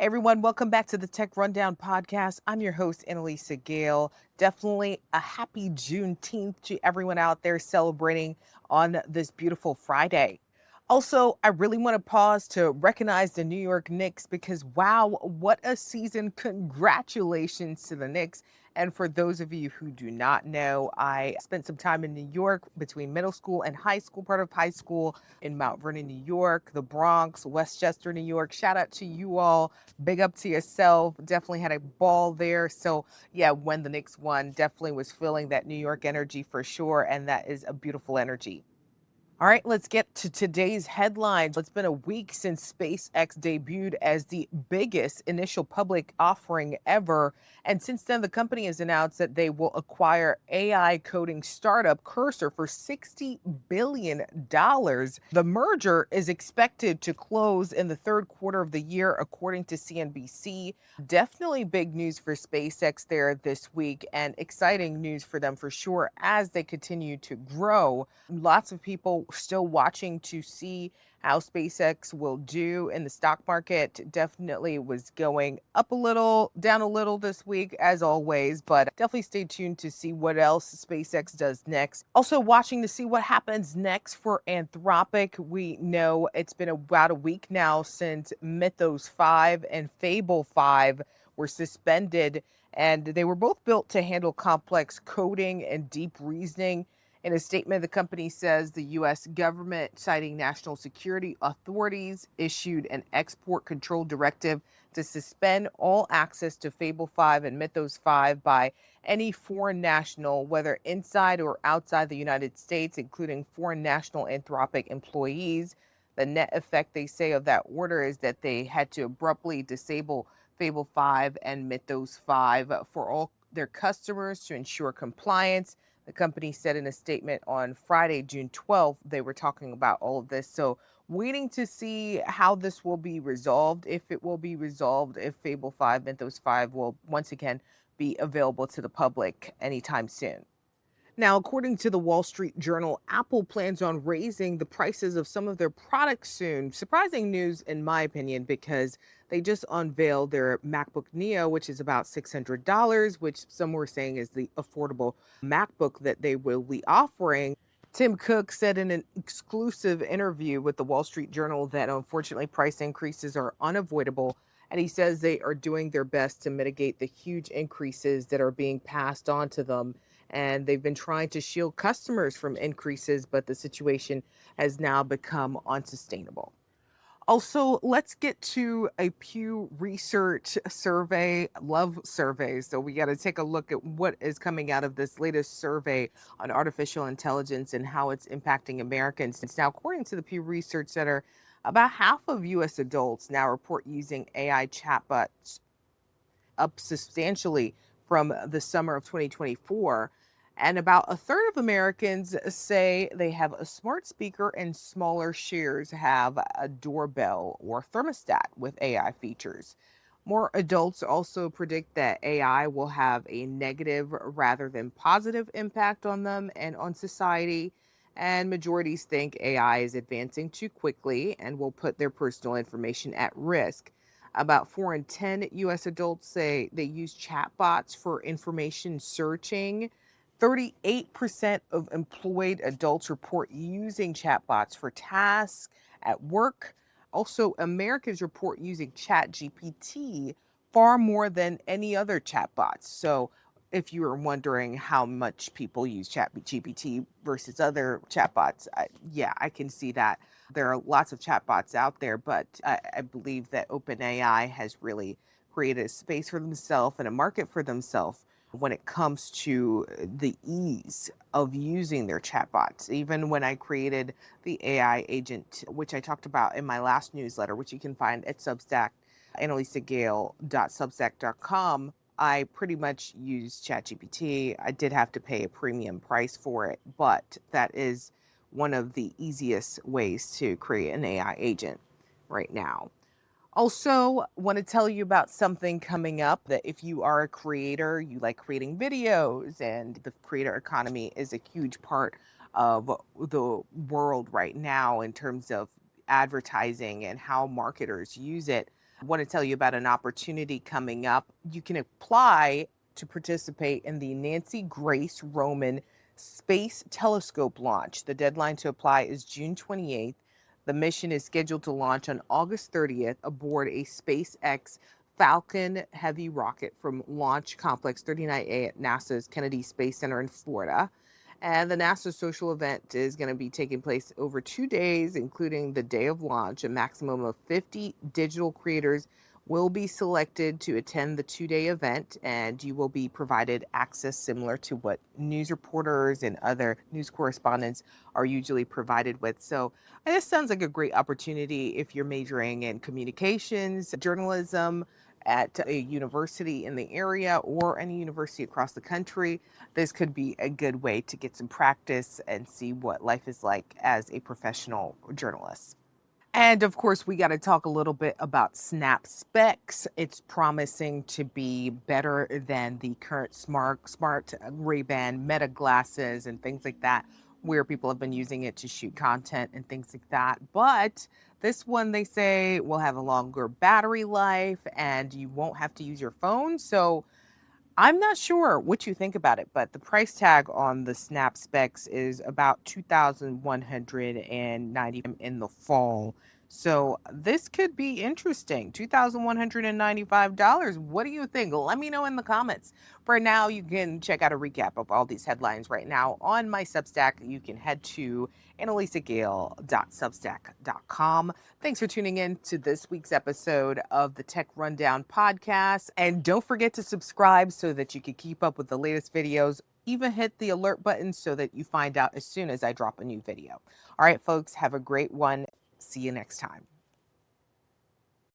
Everyone, welcome back to the Tech Rundown podcast. I'm your host, Anna-Lysa. Definitely a happy Juneteenth to everyone out there celebrating on this beautiful Friday. Also, I really want to pause to recognize the New York Knicks because, wow, what a season. Congratulations to the Knicks. And for those of you who do not know, I spent some time in New York between middle school and high school, part of high school in Mount Vernon, New York, the Bronx, Westchester, New York. Shout out to you all. Big up to yourself. Definitely had a ball there. So, yeah, when the Knicks won, definitely was feeling that New York energy for sure. And that is a beautiful energy. All right, let's get to today's headlines. It's been a week since SpaceX debuted as the biggest initial public offering ever. And since then, the company has announced that they will acquire AI coding startup Cursor for $60 billion. The merger is expected to close in the third quarter of the year, according to CNBC. Definitely big news for SpaceX there this week, and exciting news for them for sure as they continue to grow. Lots of people still watching to see how SpaceX will do in the stock market. Definitely was going up a little, down a little this week, as always, but definitely stay tuned to see what else SpaceX does next. Also, watching to see what happens next for Anthropic. We know it's been about a week now since Mythos 5 and Fable 5 were suspended, and they were both built to handle complex coding and deep reasoning. In a statement, the company says the U.S. government, citing national security authorities, issued an export control directive to suspend all access to Fable 5 and Mythos 5 by any foreign national, whether inside or outside the United States, including foreign national Anthropic employees. The net effect, they say, of that order is that they had to abruptly disable Fable 5 and Mythos 5 for all their customers to ensure compliance. The company said in a statement on Friday, June 12th, they were talking about all of this. So, waiting to see how this will be resolved, if it will be resolved, if Fable 5, Mythos 5 will once again be available to the public anytime soon. Now, according to the Wall Street Journal, Apple plans on raising the prices of some of their products soon. Surprising news, in my opinion, because they just unveiled their MacBook Neo, which is about $600, which some were saying is the affordable MacBook that they will be offering. Tim Cook said in an exclusive interview with the Wall Street Journal that unfortunately price increases are unavoidable. And he says they are doing their best to mitigate the huge increases that are being passed on to them, and they've been trying to shield customers from increases, but the situation has now become unsustainable. Also, let's get to a Pew Research survey, love survey. So, we got to take a look at what is coming out of this latest survey on artificial intelligence and how it's impacting Americans. Now, according to the Pew Research Center, about half of US adults now report using AI chatbots, up substantially from the summer of 2024. And about a third of Americans say they have a smart speaker, and smaller shares have a doorbell or thermostat with AI features. More adults also predict that AI will have a negative rather than positive impact on them and on society. And majorities think AI is advancing too quickly and will put their personal information at risk. About 4 in 10 US adults say they use chatbots for information searching. 38% of employed adults report using chatbots for tasks at work. Also, Americans report using ChatGPT far more than any other chatbots. So, if you were wondering how much people use ChatGPT versus other chatbots, yeah, I can see that. There are lots of chatbots out there, but I believe that OpenAI has really created a space for themselves and a market for themselves when it comes to the ease of using their chatbots. Even when I created the AI agent, which I talked about in my last newsletter, which you can find at Substack, annalysagale.substack.com, I pretty much used ChatGPT. I did have to pay a premium price for it, but that is one of the easiest ways to create an AI agent right now. Also, want to tell you about something coming up that if you are a creator, you like creating videos, and the creator economy is a huge part of the world right now in terms of advertising and how marketers use it. Want to tell you about an opportunity coming up. You can apply to participate in the Nancy Grace Roman Space Telescope launch. The deadline to apply is June 28th. The mission is scheduled to launch on August 30th aboard a SpaceX Falcon Heavy rocket from Launch Complex 39A at NASA's Kennedy Space Center in Florida. And the NASA social event is going to be taking place over 2 days, including the day of launch. A maximum of 50 digital creators will be selected to attend the 2 day event, and you will be provided access similar to what news reporters and other news correspondents are usually provided with. So, this sounds like a great opportunity if you're majoring in communications, journalism at a university in the area or any university across the country. This could be a good way to get some practice and see what life is like as a professional journalist. And of course, we got to talk a little bit about Snap Specs. It's promising to be better than the current smart Ray-Ban Meta glasses and things like that, where people have been using it to shoot content and things like that. But this one, they say, will have a longer battery life and you won't have to use your phone. So I'm not sure what you think about it, but the price tag on the Snap Specs is about 2,190 in the fall. So this could be interesting. $2,195. What do you think? Let me know in the comments. For now, you can check out a recap of all these headlines right now on my Substack. You can head to annalysagale.substack.com. Thanks for tuning in to this week's episode of the Tech Rundown podcast. And don't forget to subscribe so that you can keep up with the latest videos. Even hit the alert button so that you find out as soon as I drop a new video. All right, folks, have a great one. See you next time.